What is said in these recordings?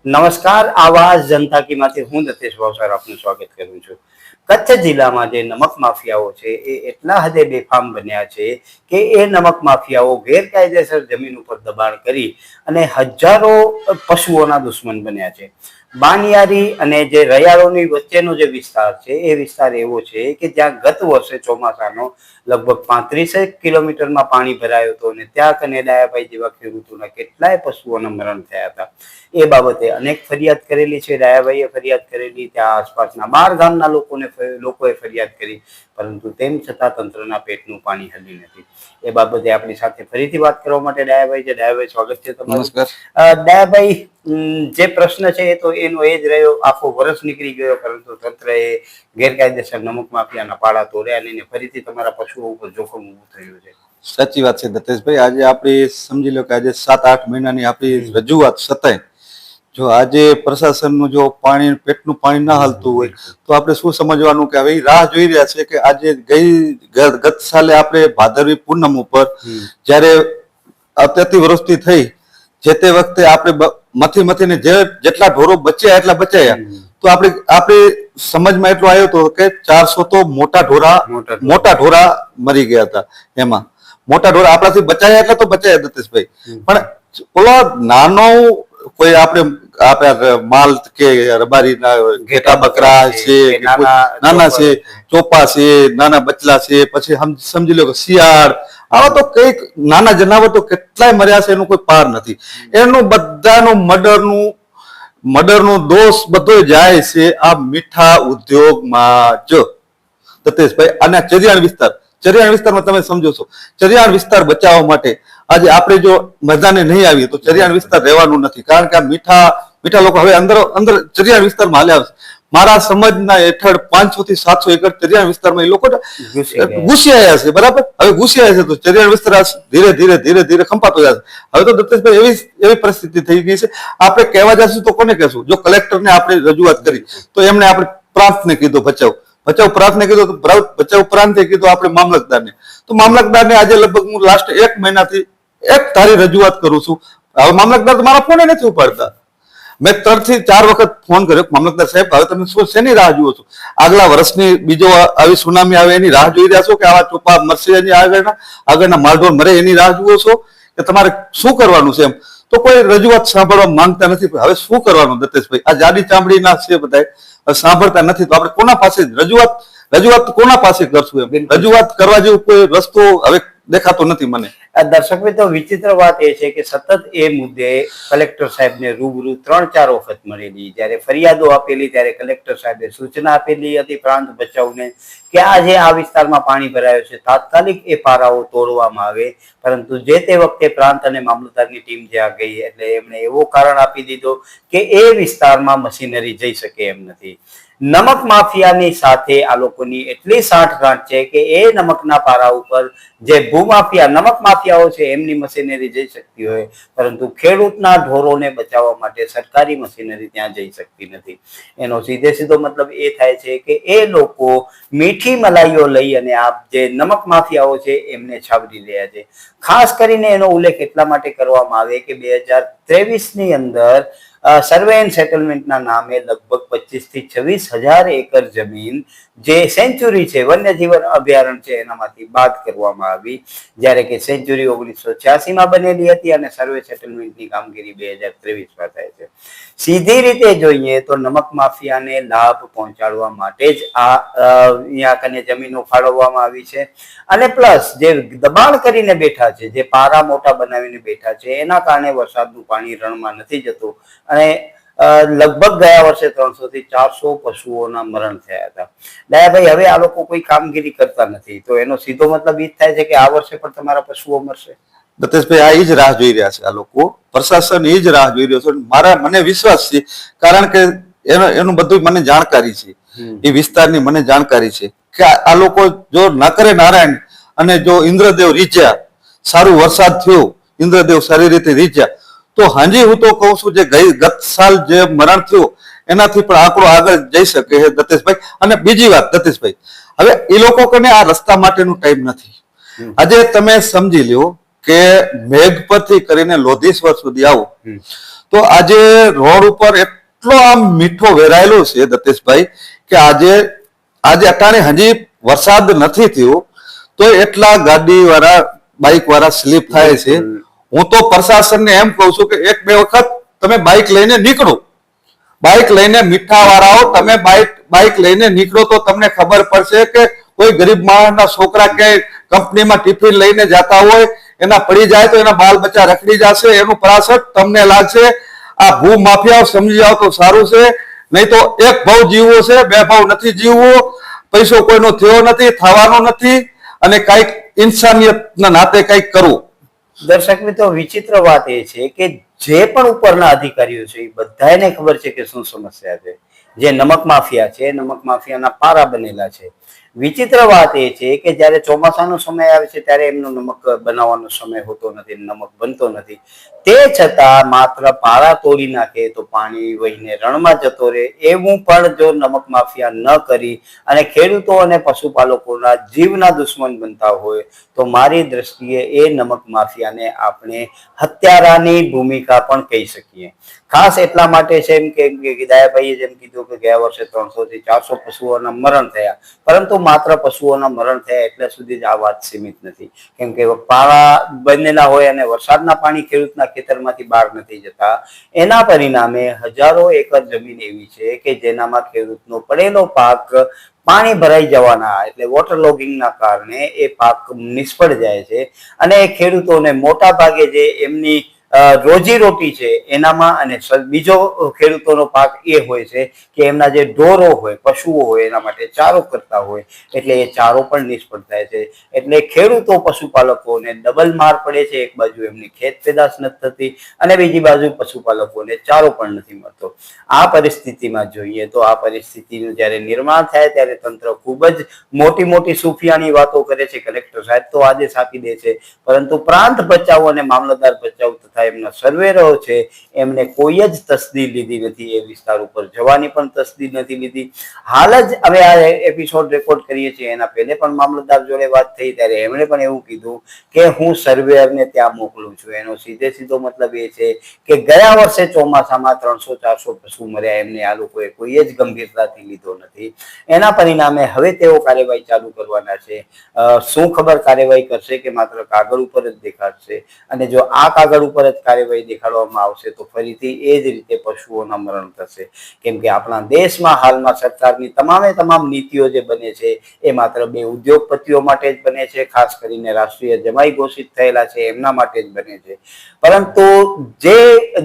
નમસ્કાર, આવાજ જનતા કી માંથી હું દતેશ ભાવસાર આપનું સ્વાગત કરું છું. કચ્છ જિલ્લામાં જે નમક માફિયાઓ છે એ એટલા હદે બેફામ બન્યા છે કે એ નમક માફિયાઓ ગેરકાયદેસર જમીન ઉપર દબાણ કરી અને હજારો પશુઓના દુશ્મન બન્યા છે. બાનિયારી અને જે રયાળોની વચ્ચેનો જે વિસ્તાર છે એ વિસ્તાર એવો છે કે જ્યાં ગત વર્ષે ચોમાસાનો લગભગ 35 કિલોમીટરમાં પાણી ભરાયું હતું અને ત્યાં કને ડાયાભાઈ જેવા ખેડૂતોના કેટલાય પશુઓના મરણ થયા હતા. એ બાબતે અનેક ફરિયાદ કરેલી છે. ડાયાભાઈએ ફરિયાદ કરેલી, ત્યાં આસપાસના 12 ગામના લોકોએ ફરિયાદ કરી, પરંતુ તેમ છતાં તંત્રના પેટનું પાણી હલી નથી. એ બાબતે આપણી સાથે ફરીથી વાત કરવા માટે ડાયાભાઈ છે. ડાયાભાઈ, સ્વાગત છે તમારું. ડાયાભાઈ, જે પ્રશ્ન છે એ તો એનો એ જ રહ્યો. આખો વર્ષ નીકળી ગયો, પરંતુ તંત્રએ ગેરકાયદેસર નમક માફિયાના પાડા તોડ્યા અને ફરીથી તમારા પશુઓ ઉપર જોખમ ઊભું થયું છે. સાચી વાત છે દત્તેશભાઈ. આજે આપણે સમજી લો કે આજે 7-8 મહિનાની આપણી રજૂઆત છતાંય જો આજે પ્રશાસનનું જો પેટનું પાણી ના હાલતું હોય તો આપણે શું સમજવાનું કે હવે રાહ જોઈ રહ્યા છે કે આજે ગત સાલે આપણે ભાદરવી પૂનમ ઉપર જ્યારે અતિવૃષ્ટિ થઈ, જે તે વખતે આપણે મથીને જેટલા ઢોરો બચ્યા એટલા બચાયા, તો આપણે સમજમાં એટલો આવ્યો હતો કે 400 તો મોટા ઢોરા મરી ગયા હતા. એમાં મોટા ઢોરા આપણાથી બચાયા એટલે તો બચાયા દત્તેશભાઈ, પણ ઓલો નાનો કોઈ આપણે માલ કે રબારીના ઘેટા બકરા છે, નાના છે, ચોપા છે, નાના બચલા છે, પછી સમજી લો કે શિયાળ, આવા તો કઈક નાના જનાવર તો કેટલાય મર્યા છે, એનું કોઈ પાર નથી. એનું બધાનું મર્ડરનું દોષ બધો જાય છે આ મીઠા ઉદ્યોગમાં જ દત્તેશભાઈ. અને ચરિયાણ વિસ્તારમાં તમે સમજો છો, ચરિયાણ વિસ્તાર બચાવવા માટે આજે આપણે જો મેદાને નહીં આવીએ તો ચરિયાણ વિસ્તાર રહેવાનું નથી. કારણ કે આ મીઠા લોકો હવે અંદર ચરિયાણ વિસ્તારમાં હાલ્યા છે. મારા સમજના હેઠળ 500 થી 700 એકર ચરિયાણ વિસ્તારમાં એ લોકો ઘૂસી આવ્યા છે. બરાબર, હવે ઘૂસી આવ્યા છે તો ચરિયાણ વિસ્તાર ધીરે ધીરે ખંપાતો જશે. હવે તો દત્તેશભાઈ એવી પરિસ્થિતિ થઈ ગઈ છે. આપણે કહેવા જશું તો કોને કહેશું? જો કલેક્ટરને આપણે રજૂઆત કરી તો એમને આપણે પ્રાંતને કીધું, ભચાઉ પ્રાંતને કીધું, ભચાઉ પ્રાંતે કીધું આપણે મામલતદારને. તો મામલતદારને આજે લગભગ હું લાસ્ટ 1 મહિનાથી એક તારી રજૂઆત કરું છું. હવે મામલતદાર તો મારા ફોને નથી ઉપાડતા. મેં 3 થી 4 વખત ફોન કર્યો, મામલતદાર સાહેબ હવે તમે શેની રાહ જુઓ છો? આગલા વર્ષની બીજો આવી સુનામી આવે એની રાહ જોઈ રહ્યા છો કે આવા ચોપા મરશે એની આગળના માલઢોર મરે એની રાહ જુઓ છો કે તમારે શું કરવાનું છે? એમ તો કોઈ રજૂઆત સાંભળવા માંગતા નથી. હવે શું કરવાનું દત્તેશભાઈ? આ જાડી ચામડીના છે બધા, સાંભળતા નથી. તો આપણે કોના પાસે રજૂઆત કોના પાસે કરશું? એમ રજૂઆત કરવા જેવું કોઈ રસ્તો હવે દેખાતો નથી મને. દર્શક મિત્રો, વિચિત્ર વાત એ છે કે સતત એ મુદ્દે કલેક્ટર સાહેબને રૂબરૂ 3-4 વખત મળેલી. જ્યારે ફરિયાદો આપેલી ત્યારે કલેક્ટર સાહેબે સૂચના આપેલી હતી પ્રાંત બચાવને કે આજે આ વિસ્તારમાં પાણી ભરાયો છે, તાત્કાલિક એ પારાઓ તોડવામાં આવે. પરંતુ જે તે વખતે પ્રાંત અને મામલતદારની ટીમ જ્યાં ગઈ એટલે એમણે એવો કારણ આપી દીધો કે એ વિસ્તારમાં મશીનરી જઈ શકે એમ નથી. નમક માફિયાની સાથે આ લોકોની એટલી સાંઠગાંઠ છે કે એ નમકના પારા ઉપર જે ભૂમાફિયા નમક માફિયાઓ છે એમની મશીનરી જઈ શકતી હોય, પરંતુ ખેડૂતના ઢોરોને બચાવવા માટે સરકારી મશીનરી ત્યાં જઈ શકતી નથી. એનો સીધો મતલબ એ થાય છે કે એ લોકો મીઠી મલાઈઓ લઈ અને આ જે નમક માફિયાઓ છે એમને છાવરી રહ્યા છે. ખાસ કરીને એનો ઉલ્લેખ એટલા માટે કરવામાં આવે કે 2023ની અંદર સર્વે એન્ડ સેટલમેન્ટના નામે લગભગ 25 થી 26,000 એકર જમીન જે સેન્ચુરી છે, વન્યજીવન અભયારણ્ય છે, એનામાંથી બાદ કરવામાં આવી. જ્યારે કે સેન્ચુરી 1986માં બનેલી હતી અને સર્વે સેટલમેન્ટની કામગીરી 2023માં થાય છે. સીધી રીતે જોઈએ તો નમક માફિયાને લાભ પહોંચાડવા માટે જ અહીંયા કને જમીનો ફાળવવામાં આવી છે. અને પ્લસ જે દબાણ કરીને બેઠા છે, જે પારા મોટા બનાવીને બેઠા છે, એના કારણે વરસાદનું પાણી રણમાં નથી જતું અને લગભગ ગયા વર્ષે 300 થી 400 પશુઓના મરણ થયા હતા. ડાયાભાઈ, હવે આ લોકો કોઈ કામગીરી કરતા નથી, તો એનો સીધો મતલબ એ જ થાય છે કે આ વર્ષે પણ તમારા પશુઓ મરશે. દત્તેશભાઈ, આ જ રાહ જોઈ રહ્યા છે આ લોકો, પ્રશાસન એ જ રાહ જોઈ રહ્યો છે. મને વિશ્વાસ છે, કારણ કે એનું બધું મને જાણકારી છે, એ વિસ્તારની મને જાણકારી છે કે આ લોકો જો ન કરે નારાયણ અને જો ઇન્દ્રદેવ રીચ્યા, સારું વરસાદ થયો, ઇન્દ્રદેવ સારી રીતે રીચ્યા, તો હાજી હું તો કહું છું જે ગત સાલ જે મરણ થયું એનાથી પણ આંકડો આગળ જઈ શકે છે દત્તેશભાઈ. અને બીજી વાત દત્તેશભાઈ, હવે એ લોકો કને આ રસ્તા માટેનું ટાઈમ નથી. આજે તમે સમજી લ્યો કે મેઘ પરથી કરીને લોધીશ્વર સુધી આવો તો આજે રોડ ઉપર એટલો આમ મીઠો વેરાયેલો છે દત્તેશભાઈ કે આજે અટાણે હજી વરસાદ નથી થયો તો એટલા ગાડી વાળા બાઇક વાળા સ્લીપ થાય છે. હું તો પ્રશાસનને એમ કહું છું કે એક બે વખત તમે બાઇક લઈને નીકળો, બાઇક લઈને મીઠા વાળાઓ તમે બાઇક લઈને નીકળો તો તમને ખબર પડશે કે કોઈ ગરીબ માણસના છોકરા કે કંપનીમાં ટિફિન લઈને જતા હોય એના પડી જાય તો એના બાલ બચ્ચા રખડી જશે, એનું પ્રાસટ તમને લાગશે. આ ભૂ માફિયાઓ સમજી જાવ તો સારું છે, નહીં તો એક ભાવ જીવવો છે, બે ભાવ નથી જીવવો. પૈસો કોઈનો થયો નથી, થવાનો નથી, અને કઈક ઇન્સાનિયતના નાતે કઈક કરવું. દર્શક મિત્રો, વિચિત્ર વાત એ છે કે જે પણ ઉપરના અધિકારીઓ છે એ બધાને ખબર છે કે શું સમસ્યા છે. જે નમક માફિયા છે, નમક માફિયાના પારા બનેલા છે. વિચિત્ર વાત એ છે કે જ્યારે ચોમાસાનો સમય આવે છે ત્યારે એમનો નમક બનાવવાનો સમય હોતો નથી, નમક બનતો નથી. તે છતાં માત્ર પારા તોડી નાખે તો પાણી વહીને રણમાં જતો રહે એવું પણ જો નમક માફિયા ન કરી અને ખેડૂતો અને પશુપાલકોના જીવના દુશ્મન બનતા હોય તો મારી દ્રષ્ટિએ એ નમક માફિયાને આપણે હત્યારાની ભૂમિકા પણ કહી શકીએ. ખાસ એટલા માટે છે એમ કે ગીદાયાભાઈએ જેમ કીધું કે ગયા વર્ષે 300 થી 400 પશુઓના મરણ થયા, પરંતુ માત્ર પશુઓના મરણ થયા એટલે સુધી જ આ વાત સીમિત નથી. કેમ કે પારા બનેલા હોય અને વરસાદના પાણી ખેડૂતના ખેતરમાંથી બહાર નથી જતા. એના પરિણામે હજારો એકર જમીન એવી છે કે જેનામાં ખેડૂતનો પડેલો પાક પાણી ભરાઈ જવાના એટલે વોટર લોગિંગના કારણે એ પાક નિષ્ફળ જાય છે અને એ ખેડૂતોને મોટા ભાગે જે એમની રોજીરોટી છે એનામાં, અને બીજો ખેડૂતોનો પાક એ હોય છે કે એમના જે ઢોરો હોય, પશુઓ હોય એના માટે ચારો કરતા હોય એટલે એ ચારો પણ નિષ્ફળ થાય છે. એટલે ખેડૂતો પશુપાલકોને ડબલ માર પડે છે. એક બાજુ એમની ખેત પેદાશ નથી થતી અને બીજી બાજુ પશુપાલકોને ચારો પણ નથી મળતો. આ પરિસ્થિતિમાં જોઈએ તો આ પરિસ્થિતિનું જ્યારે નિર્માણ થાય ત્યારે તંત્ર ખૂબ જ મોટી મોટી સુફિયાની વાતો કરે છે. કલેક્ટર સાહેબ તો આદેશ આપી દે છે, પરંતુ પ્રાંત બચાવ અને મામલતદાર બચાવ તથા એમના સર્વેરો છે એમને કોઈ જ તસદી લીધી નથી. એ વિસ્તાર ઉપર જવાની પણ તસદી નથી લીધી. હાલ જ હવે આ એપિસોડ રેકોર્ડ કરીએ છીએ એના પહેલે પણ મામલતદાર જોડે વાત થઈ ત્યારે એમણે પણ એવું કીધું કે હું સર્વેયરને ત્યાં મોકલું છું. એનો સીધો મતલબ એ છે કે ગયા વર્ષે ચોમાસામાં 300-400 પશુ મર્યા, એમને આ લોકોએ કોઈ જ ગંભીરતાથી લીધો નથી. એના પરિણામે હવે તેઓ કાર્યવાહી ચાલુ કરવાના છે. શું ખબર કાર્યવાહી કરશે કે માત્ર કાગળ ઉપર જ દેખાડશે? અને જો આ કાગળ ઉપર જ કાર્યવાહી દેખાડવામાં આવશે તો ફરીથી એ જ રીતે પશુઓના મરણ થશે. કેમ કે આપણા દેશમાં હાલમાં સરકારની તમામ નીતિઓ જે બને છે એ માત્ર બે ઉદ્યોગપતિઓ માટે જ બને છે, ખાસ કરીને રાષ્ટ્રીય જમાઈ ઘોષિત થયેલા છે એમના માટે જ બને છે. પરંતુ જે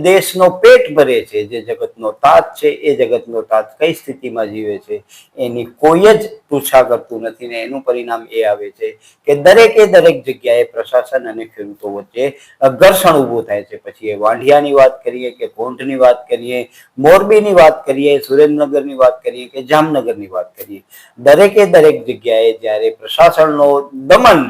દેશનો પેટ ભરે છે, જે જગતનો તાત છે, એ જગતનો તાત કઈ સ્થિતિમાં જીવે છે એની કોઈ જ પૂછા કરતું નથી. ને એનું પરિણામ એ આવે છે કે દરેક જગ્યાએ પ્રશાસન અને ખેડૂતો વચ્ચે ઘર્ષણ ઊભું થાય છે. પછી એ વાંઢિયાની વાત કરીએ કે કોંઢની વાત કરીએ, મોરબીની વાત કરીએ, સુરેન્દ્રનગરની વાત કરીએ કે જામનગરની વાત કરીએ, દરેક જગ્યાએ જ્યારે પ્રશાસનનો દમન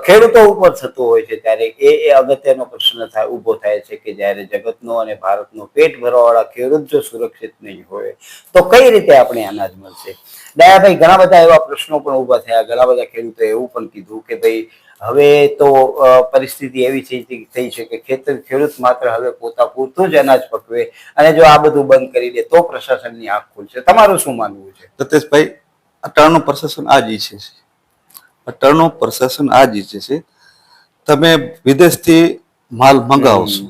ખેડૂતો ઉપર થતો હોય છે ત્યારે એ અગત્યનો પ્રશ્ન ઊભો થાય છે કે જ્યારે જગતનો અને ભારતનો પેટ ભરવાવાળા ખેડૂત જો સુરક્ષિત નહીં હોય તો કઈ રીતે આપણે અનાજ મળશે? દયાભાઈ, ઘણા બધા એવા પ્રશ્નો પણ ઊભા થયા. ઘણા બધા ખેડૂતોએ એવું પણ કીધું કે ભાઈ હવે તો પરિસ્થિતિ એવી થઈ છે કે ખેડૂત માત્ર હવે પોતા પૂરતું જ અનાજ પકવે અને જો આ બધું બંધ કરી દે તો પ્રશાસનની આંખ ખુલશે. તમારું શું માનવું છે? સતીશભાઈ, અટાણું પ્રશાસન આ જ ઈચ્છે છે. અટાણું પ્રશાસન આ જ ઈચ્છે છે. તમે વિદેશથી માલ મંગાવશો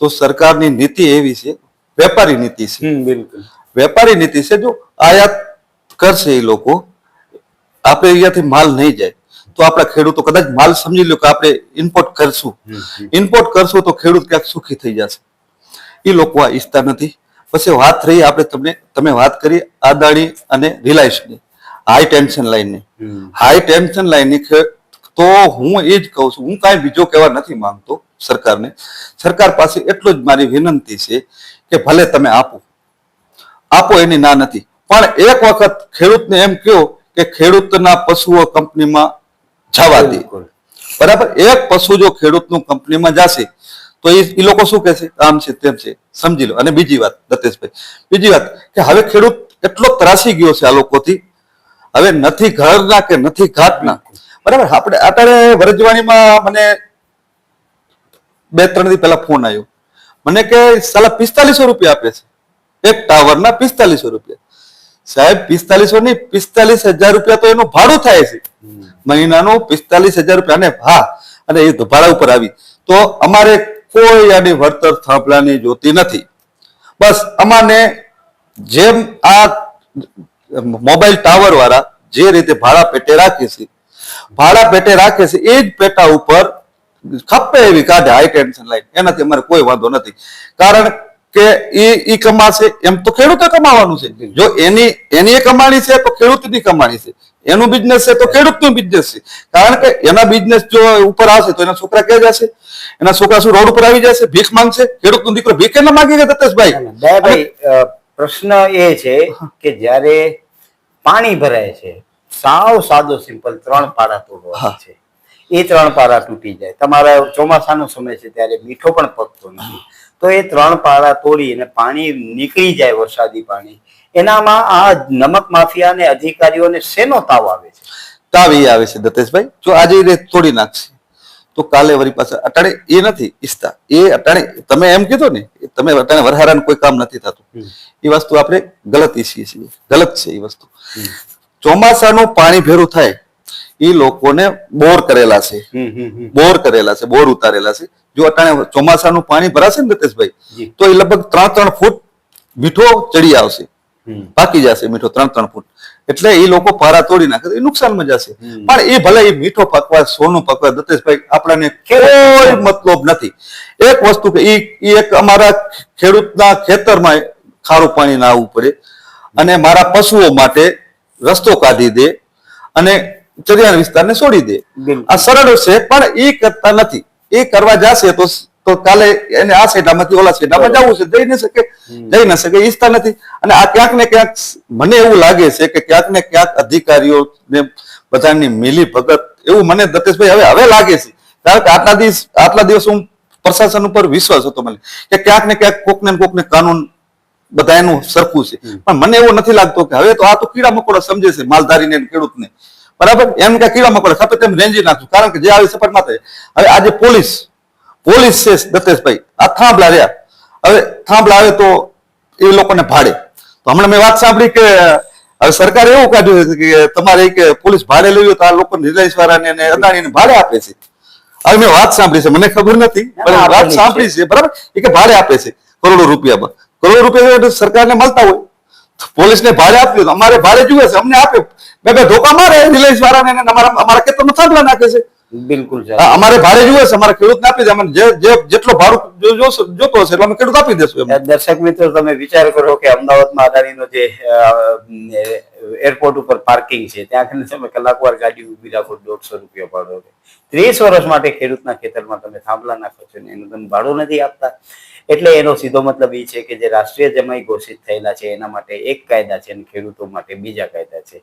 તો સરકારની નીતિ એવી છે, વેપારી નીતિ છે. બિલકુલ વેપારી નીતિ છે. જો આયાત કરશે એ લોકો, આપણે અહીંયાથી માલ નહીં જાય તો આપણા ખેડૂતો કદાચ માલ સમજી લો કે આપણે ઇમ્પોર્ટ કરશું તો ખેડૂત ક્યાંક સુખી થઈ જશે. એ લોકો આ ઈચ્છતા નથી. પછી વાત રહી આપણે તમે વાત કરી અદાણી અને રિલાયન્સની હાઈ ટેન્શન લાઈનની, તો હું એ જ કહું છું, હું કાંઈ બીજો કહેવા નથી માંગતો સરકારને. સરકાર પાસે એટલું જ મારી વિનંતી છે કે ભલે તમે આપો એની ના નથી, પણ એક વખત ખેડૂતને એમ કહો કે ખેડૂતના પશુઓ કંપનીમાં જવા દે. બરાબર? એક પશુ જો ખેડૂતનું કંપનીમાં જશે તો એ લોકો શું કહે છે? આમ છે તેમ છે, સમજી લો. અને બીજી વાત દત્તેશભાઈ, કે હવે ખેડૂત એટલો ત્રાસી ગયો છે આ લોકોથી, હવે નથી ઘરના કે નથી ઘાટના. બરાબર? આપણે અત્યારે વરજવાણીમાં મને 2-3 દી પહેલા ફોન આવ્યો. મને કે સાલા 4500 રૂપિયા આપે છે એક ટાવરના 4500 રૂપિયા. સાહેબ 4500 નહીં, 45,000 રૂપિયા તો એનું ભાડું થાય છે મહિનાનું. 45,000 રૂપિયા. અને હા, અને એ ભાડા ઉપર આવી તો અમારે કોઈ આની વળતર થાંભલાની જોતી નથી. બસ અમાને જેમ આ મોબાઈલ ટાવર વાળા જે રીતે ભાડા પેટે રાખે છે એ જ પેટા ઉપર ખપ્પે એવી કાઢે હાઈ ટેન્શન લાઈન. એનાથી અમારે કોઈ વાંધો નથી, કારણ કે એ કમાશે એમ તો ખેડૂતે કમાવાનું છે. જો એની કમાણી છે તો ખેડૂતની કમાણી છે, એનું બિઝનેસ છે તો ખેડૂતનું બિઝનેસ છે. કારણ કે એના બિઝનેસ જો ઉપર આવશે તો એના છોકરા ક્યાં જશે? એના છોકરા શું રોડ ઉપર આવી જશે, ભીખ માંગશે? ખેડૂતનો દીકરો ભીખ ના માંગી ગયા દત્તેશભાઈ? દયાભાઈ, પ્રશ્ન એ છે કે જ્યારે પાણી ભરાય છે, સાવ સાદો સિમ્પલ 3 પાડા તોડવા છે, એ 3 પાડા તૂટી જાય. તમારા ચોમાસાનો સમય છે ત્યારે મીઠો પણ પકતો નથી, તો એ 3 પાડા તોડી અને પાણી નીકળી જાય, વરસાદી પાણી, એનામાં આ નમક માફિયા અને અધિકારીઓને શેનો તાવ આવે છે? તાવ એ આવે છે દત્તેશભાઈ, જો આજે એ તોડી નાખશે તો કાલે વળી પાછા અટાણે એ નથી ઈચ્છતા. એ અટાણે તમે એમ કીધું ને, તમે અટાણે વરહારાનું કોઈ કામ નથી થતું, એ વસ્તુ આપણે ગલત ઈચ્છીએ છીએ, ગલત છે એ વસ્તુ. ચોમાસાનું પાણી ભેરું થાય, એ લોકોને બોર કરેલા છે, બોર ઉતારેલા છે. જો અટાણે ચોમાસાનું પાણી ભરાશે ને દત્તેશભાઈ, તો એ લગભગ 3-3 ફૂટ મીઠો ચડી આવશે, પાકી જશે મીઠો 3-3 ફૂટ. એટલે એ લોકો પારા તોડી નાખે, એ નુકસાનમાં જશે. પણ એ ભલે એ મીઠો પકવા, સોનું પકવા, દત્તેશભાઈ આપણાને કોઈ મતલબ નથી. એક વસ્તુ કે એ એક અમારા ખેડૂતના ખેતરમાં ખારું પાણી ના આવવું પડે, અને મારા પશુઓ માટે રસ્તો કાઢી દે, અને ચરિયાણ વિસ્તારને છોડી દે. આ સરળ છે, પણ એ કરતા નથી. એ કરવા જશે તો કાલે એને આ સેડામાંથી ઓલા સેડામાં જવું છે, જઈ ન શકે, ઈચ્છતા નથી. અને આ ક્યાંક ને ક્યાંક મને એવું લાગે છે કે ક્યાંક ને ક્યાંક અધિકારીઓને બધાની મિલી ભગત, એવું મને દત્તેશભાઈ હવે લાગે છે. કારણ કે આટલા દિવસ હું પ્રશાસન ઉપર વિશ્વાસ હતો મને કે ક્યાંક ને ક્યાંક કોકને કાનૂન બધા એનું સરખું છે. પણ મને એવું નથી લાગતો કે હવે તો આ તો કીડા મકોડા સમજે છે, માલધારીને ખેડૂતને. બરાબર, એમ કે કીડા મકોડા ખાપે તેમ રેંજી નાખશું. કારણ કે જે આવી સફળમાં થાય, હવે આજે પોલીસ છે દત્તેશભાઈ, આ થાંભલા રહ્યા, હવે થાંભલા આવે તો એ લોકોને ભાડે. તો હમણાં મેં વાત સાંભળી કે હવે સરકારે એવું કાઢ્યું છે કે તમારે કે પોલીસ ભાડે લેવી હોય તો આ લોકો રિલાયન્સ વાળાને અને અદાણીને ભાડે આપે છે. હવે મેં વાત સાંભળી છે, મને ખબર નથી, પણ વાત સાંભળી છે. બરાબર, એ કે ભાડે આપે છે કરોડો રૂપિયા સરકારને મળતા હોય, પોલીસને ભાડે આપ્યું, અમારે ભાડે જુએ છે, અમને આપે. બે ધોકા મારે રિલાયન્સ વાળાને, અમારા ખેતરમાં થાંભલા નાખે છે. બિલકુલ, અમારે ભાડે જુએ છે, અમારા ખેડૂતને આપી દે, જેટલો ભાડું જોતો હશે એટલે અમે ખેડૂત આપી દેશું. દર્શક મિત્રો, તમે વિચાર કરો કે અમદાવાદમાં અદાણીનો જે એરપોર્ટ ઉપર પાર્કિંગ છે, ત્યાં તમે કલાકવાર ગાડી ઉભી રાખો, 150 રૂપિયા ભાડો. 30 વર્ષ માટે ખેડૂતના ખેતરમાં તમે થાંભલા નાખો છો ને એનું તમે ભાડું નથી આપતા. એટલે એનો સીધો મતલબ એ છે કે જે રાષ્ટ્રીય જમાઈ ઘોષિત થયેલા છે એના માટે એક કાયદા છે અને ખેડૂતો માટે બીજા કાયદા છે.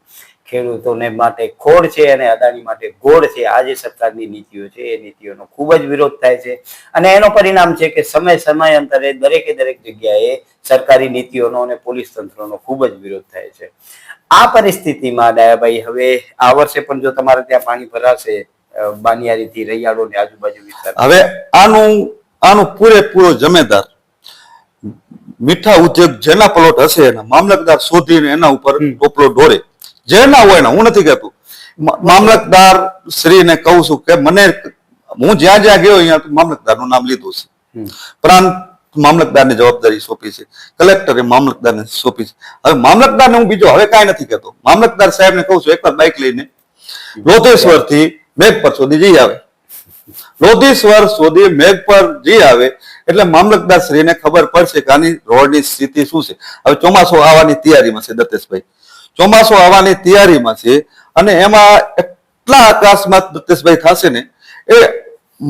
ખેડૂતોને માટે ખોડ છે અને અદાણી માટે ગોળ છે. આ જે સરકારની નીતિઓ છે એ નીતિઓનો ખૂબ જ વિરોધ થાય છે, અને એનો પરિણામ છે કે સમયાંતરે દરેક જગ્યાએ સરકારી નીતિઓનો અને પોલીસ તંત્રનો ખૂબ જ વિરોધ થાય છે. આ પરિસ્થિતિમાં દયાભાઈ, હવે આ વર્ષે પણ જો તમારે ત્યાં પાણી ભરાશે બાનિયારીથી રૈયાળો ને આજુબાજુ વિસ્તાર, હવે આનું પૂરેપૂરો જમેદાર મીઠા ઉદ્યોગ જેના પ્લોટ હશે એના મામલતદાર શોધીને એના ઉપર ટોપલો ઢોળે. જેના હોય ને, હું નથી કહેતું, મામલતદાર શ્રીને કહું છું કે હું જ્યાં ગયો અહીંયા મામલતદારનું નામ લીધું છે, પ્રાંત મામલતદારને જવાબદારી સોંપી છે, કલેક્ટરે મામલતદારને સોંપી છે. હવે મામલતદારને હું બીજો હવે કાંઈ નથી કહેતો, મામલતદાર સાહેબને કહું છું એકવાર બાઇક લઈને લોધેશ્વર થી મેઘપર સુધી જઈ આવે. લોધેશ્વર સુધી મેઘપર જઈ આવે એટલે મામલતદાર શ્રીને ખબર પડશે કે આની રોડની સ્થિતિ શું છે. હવે ચોમાસું આવવાની તૈયારીમાં છે દત્તેશભાઈ, ચોમાસું આવવાની તૈયારીમાં છે, અને એમાં એટલા અકસ્માત દત્તેશભાઈ થશે ને એ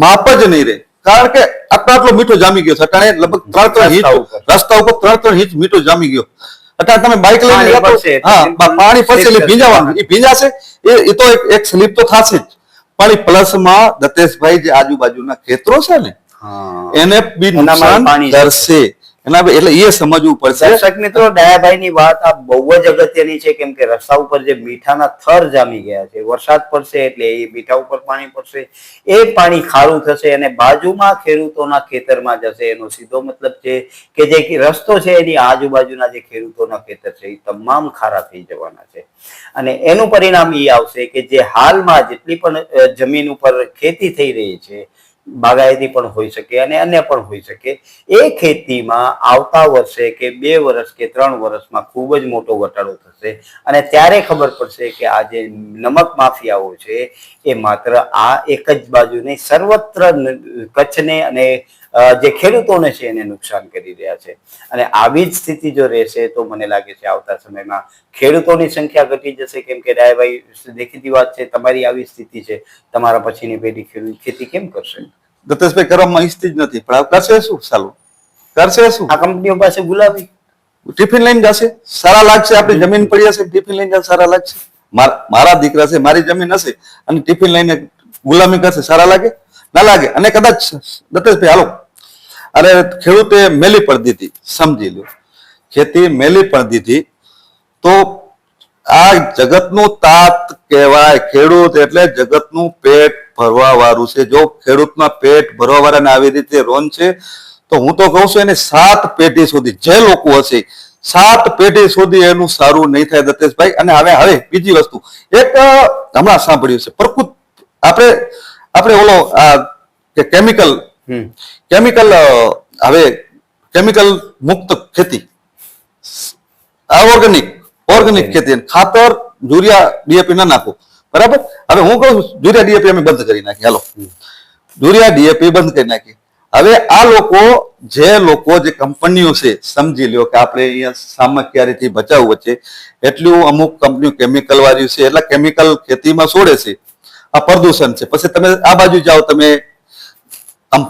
માપ જ નહીં રહે. કારણ કે આટલો મીઠો જામી ગયો છે, અટાણે લગભગ 3-3 ઇંચ રસ્તા ઉપર 3-3 ઇંચ મીઠો જામી ગયો. અટાણે તમે બાઇક લઈને પાણી પડશે એટલે ભીંજાવાનું, એ ભીંજાશે, એ તો એક સ્લીપ તો થશે જ. પણ એ પ્લસમાં દત્તેશભાઈ જે આજુબાજુના ખેતરો છે ને એને બી નુકસાન કરશે. એના એટલે એ સમજવું પડશે. દર્શક મિત્રો, દયાભાઈ ની વાત આ બહુ જ અગત્યની છે, કેમ કે રસ્તા ઉપર જે મીઠાના થર જામી ગયા છે, વરસાદ પડશે એટલે એ મીઠા ઉપર પાણી પડશે, એ પાણી ખારું થશે અને બાજુમાં ખેડૂતોના ખેતરમાં જશે. એનો સીધો મતલબ છે કે જે રસ્તો છે એની આજુબાજુના જે ખેડૂતોના ખેતર છે એ તમામ ખારા થઈ જવાના છે. અને એનું પરિણામ એ આવશે કે જે હાલમાં જેટલી પણ જમીન ઉપર ખેતી થઈ રહી છે, બાગાયતી પણ હોઈ શકે અને અન્ય પણ હોઈ શકે, એ ખેતીમાં આવતા વર્ષે કે 2 વર્ષ કે 3 વર્ષમાં ખૂબ જ મોટો ઘટાડો થશે. અને ત્યારે ખબર પડશે કે આ જે નમક માફિયાઓ છે એ માત્ર આ એક જ બાજુ નહીં, સર્વત્ર કચ્છને અને જે ખેડૂતોને છે એને નુકસાન કરી રહ્યા છે. અને આવી જ સ્થિતિ જો રહેશે તો મને લાગે છે આવતા સમયમાં ખેડૂતોની સંખ્યા ઘટી જશે. કેમ કે ડાયાભાઈ, દેખીતી વાત છે, તમારી આવી સ્થિતિ છે, તમારા પછીની પેઢી ખેતી કેમ કરશે? દત્તેશભાઈ, કરવામાં ઈચ્છતી જ નથી, પણ કરશે શું? ચાલો કરશે શું? આ કંપનીઓ પાસે ગુલાબી ટિફિન લઈને જશે, સારા લાગશે. આપણી જમીન પડી હશે, ટિફિન લઈને જશે, સારા લાગશે. મારા દીકરા છે, મારી જમીન હશે અને ટિફિન લઈને ગુલામી કરશે, સારા લાગે? ના લાગે. અને કદાચ દત્તેશભાઈ હાલો, અરે ખેડૂતે મેલી પડી દીધી, સમજી લો, ખેતી મેલી પડી દીધી, તો આ જગતનું તાત કહેવાય. ખેડૂત એટલે જગતનું પેટ ભરવા વાળું છે. જો ખેડૂતના પેટ ભરવા વાળાને આવી રીતે રોન છે તો હું તો કહું છું એને 7 પેઢી સુધી, જે લોકો હશે 7 પેઢી સુધી એનું સારું નહીં થાય દત્તેશભાઈ. અને હવે બીજી વસ્તુ એક હમણાં સાંભળ્યું છે, પ્રકૃત આપણે ઓલો કે કેમિકલ હવે કેમિકલ મુક્ત ખેતી, ઓર્ગેનિક ખેતી, ખાતર યુરિયા ડીએપી ના નાખો, બરાબર? હવે હું કહું છું યુરિયા ડીએપી અમે બંધ કરી નાખી, હાલો યુરિયા ડીએપી બંધ કરી નાખી. હવે આ લોકો જે કંપનીઓ છે, સમજી લ્યો કે આપણે અહીંયા સામખિયારીથી બચાવ વચ્ચે એટલું અમુક કંપનીઓ કેમિકલ વાળી છે, એટલે કેમિકલ ખેતીમાં છોડે છે. આ પ્રદૂષણ છે. પછી તમે આ બાજુ જાઓ, તમે આમ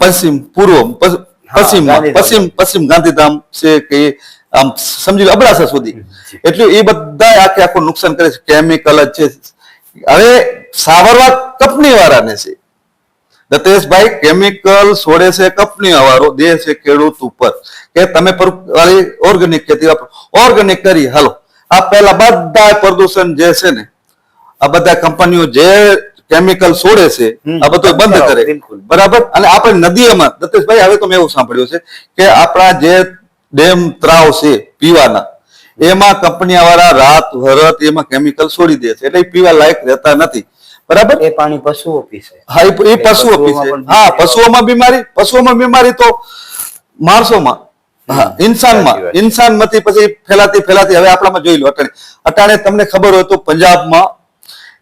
પશ્ચિમ ગાંધીધામ છે કે આમ સમજી લો અબડાસા સુધી, એટલું એ બધા આખું નુકસાન કરે છે, કેમિકલ જ છે. હવે સાવરવા કંપની વાળાને છે દત્તેશભાઈ, કેમિકલ છોડે છે કંપની વાળો, દે છે ખેડૂત ઉપર કે તમે ઓર્ગેનિક ખેતી વાપરો. ઓર્ગેનિક કરી, હાલો આ પહેલા બધા પ્રદૂષણ જે છે ને, આ બધા કંપનીઓ જે કેમિકલ છોડે છે આ બધું બંધ કરે, બરાબર? અને આપણે નદીઓમાં દત્તેશભાઈ, હવે તો મેં એવું સાંભળ્યું છે કે આપણા જે ડેમ તળાવ છે પીવાના, એમાં કંપની વાળા રાત વરત એમાં કેમિકલ છોડી દે છે, એટલે પીવા લાયક રહેતા નથી, બરાબર? એ પાણી પશુઓ પીશે. હા, એ પશુઓ પીશે. હા, પશુઓમાં બીમારી તો માણસોમાં, હા, ઇન્સાનમાંથી પછી ફેલાતી હવે આપણામાં જોઈ લો. અટાણે તમને ખબર હોય તો પંજાબમાં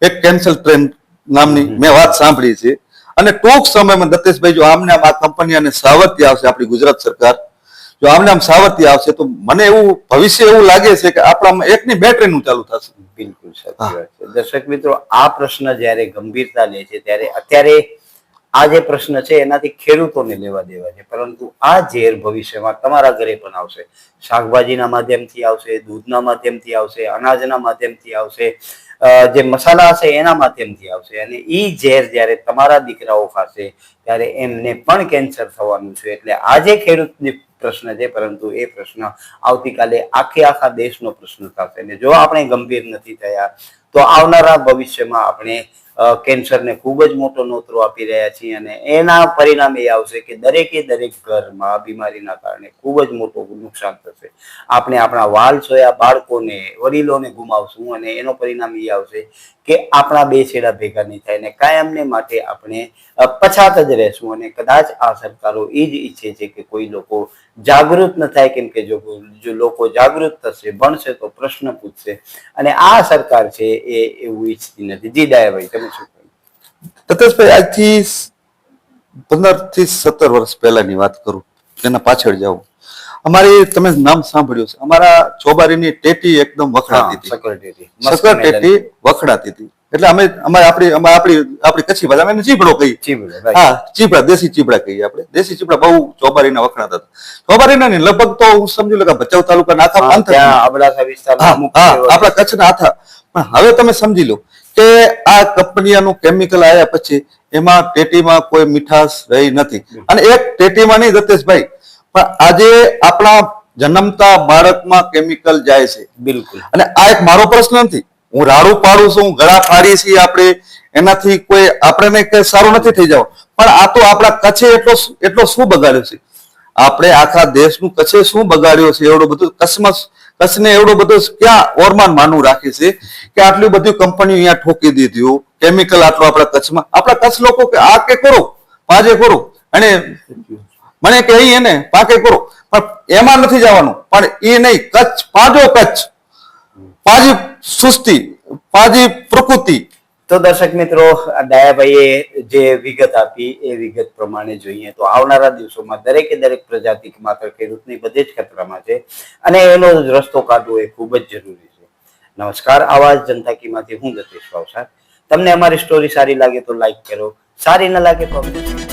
એક કેન્સલ ટ્રેન નામની મેં વાત સાંભળી છે. અને ટૂંક સમયમાં દત્તેશભાઈ, જો આમને આ કંપની અને સાવરતી આવશે, આપણી ગુજરાત સરકાર જો આમને આમ સાવરતી આવશે, તો મને એવું ભવિષ્ય એવું લાગે છે કે આપણામાં 1 ની 2 ટ્રેન ચાલુ થશે. બિલકુલ સાચી વાત છે. દર્શક મિત્રો, આ પ્રશ્ન જયારે ગંભીરતા લે છે ત્યારે અત્યારે આ જે પ્રશ્ન છે એનાથી ખેડૂતોને લેવા દેવા છે, પરંતુ આ ઝેર ભવિષ્યમાં તમારા ઘરે પણ આવશે. શાકભાજીના માધ્યમથી આવશે, દૂધના માધ્યમથી આવશે, અનાજના માધ્યમથી આવશે, જે મસાલા હશે એના માધ્યમથી આવશે. અને ઈ ઝેર જ્યારે તમારા દીકરાઓ ખાશે ત્યારે એમને પણ કેન્સર થવાનું છે. એટલે આજે ખેડૂતની પ્રશ્ન છે, પરંતુ એ પ્રશ્ન આવતીકાલે આખા દેશનો પ્રશ્ન થશે. અને જો આપણે ગંભીર નથી થયા તો આવનારા ભવિષ્યમાં આપણે કેન્સરને ખૂબ જ મોટો નોતરો આપી રહ્યા છીએ. અને એના પરિણામ એ આવશે કે દરેક ઘરમાં બીમારીના કારણે ખૂબ જ મોટું નુકસાન થશે. આપણે આપણા વાલ સોયા બાળકોને, વડીલોને ગુમાવશું અને એનો પરિણામ એ આવશે કે આપણા 2 છેડા ભેગા નહીં થાય ને કાયમને માટે આપણે પછાત જ રહેશું. અને કદાચ આ સરકારો એ જ ઈચ્છે છે કે કોઈ લોકો જાગૃત ન થાય, કેમ કે જો લોકો જાગૃત થશે, ભણશે તો પ્રશ્ન પૂછશે. અને આ સરકાર છે એ એવું ઈચ્છતી નથી. જી ડાયાભાઈ, તમે શું કહો? દત્તેશભાઈ, આજથી 15 થી 17 વર્ષ પહેલાની વાત કરું, એના પાછળ જાઉં. અમારી તમે નામ સાંભળ્યું છે, અમારા ચોબારીની ટેટી એકદમ વખડાતી હતી, સકર ટેટી વખડાતી હતી. એટલે આપણી કચ્છી ભાષા અમે ચીબડો કહીએ. હા, ચીબડા, દેશી ચીબડા કહીએ આપણે. દેશી ચીબડા બહુ ચોબારીના વખણાતા હતા. ચોબારીના નહીં, લગભગ તો હું સમજી લો કે ભચાઉ તાલુકાના આપણા કચ્છના આથા. પણ હવે તમે સમજી લો કે આ કંપનીઓનું કેમિકલ આવ્યા પછી એમાં ટેટીમાં કોઈ મીઠાશ રહી નથી. અને એક ટેટીમાં નહીં દત્તેશભાઈ, પણ આજે આપણા જન્મતા બાળકમાં કેમિકલ જાય છે. બિલકુલ. અને આ એક મારો પ્રશ્ન નથી, હું રાડું પાડું છું, ગળા ફાડી છીએ આપણે, એનાથી કોઈ આપણે કઈ સારું નથી થઈ જવું, પણ આ તો આપણા કચ્છે એટલો શું બગાડ્યો છે? આપણે આખા દેશનું કચ્છે શું બગાડ્યો છે? એવડું બધું કચ્છને એવડું બધું ક્યાં ઓરમાન માનું રાખે છે કે આટલી બધી કંપનીઓ અહીંયા ઠોકી દીધી, કેમિકલ આટલું આપણા કચ્છમાં. આપણા કચ્છ લોકો કે આ કે કરો, પાજે કરો, અને મને કે અહીં એને પાકે કરો, પણ એમાં નથી જવાનું. પણ એ નહીં, કચ્છ પાજો, કચ્છ પાજી સુસ્તી, પાજી પ્રકૃતિ. તો દર્શક મિત્રો, ડાયાભાઈએ જે વિગત આપી એ વિગત પ્રમાણે જોઈએ તો આવનારા દિવસોમાં દરેકે દરેક પ્રજાતિ માત્ર ખેડૂતની બધે જ ખતરામાં છે અને એનો રસ્તો કાઢવો એ ખૂબ જ જરૂરી છે. નમસ્કાર, આવાજ જનતા કીમાંથી હું ગતેશ ભાવસાર. તમને અમારી સ્ટોરી સારી લાગે તો લાઈક કરો, સારી ન લાગે તો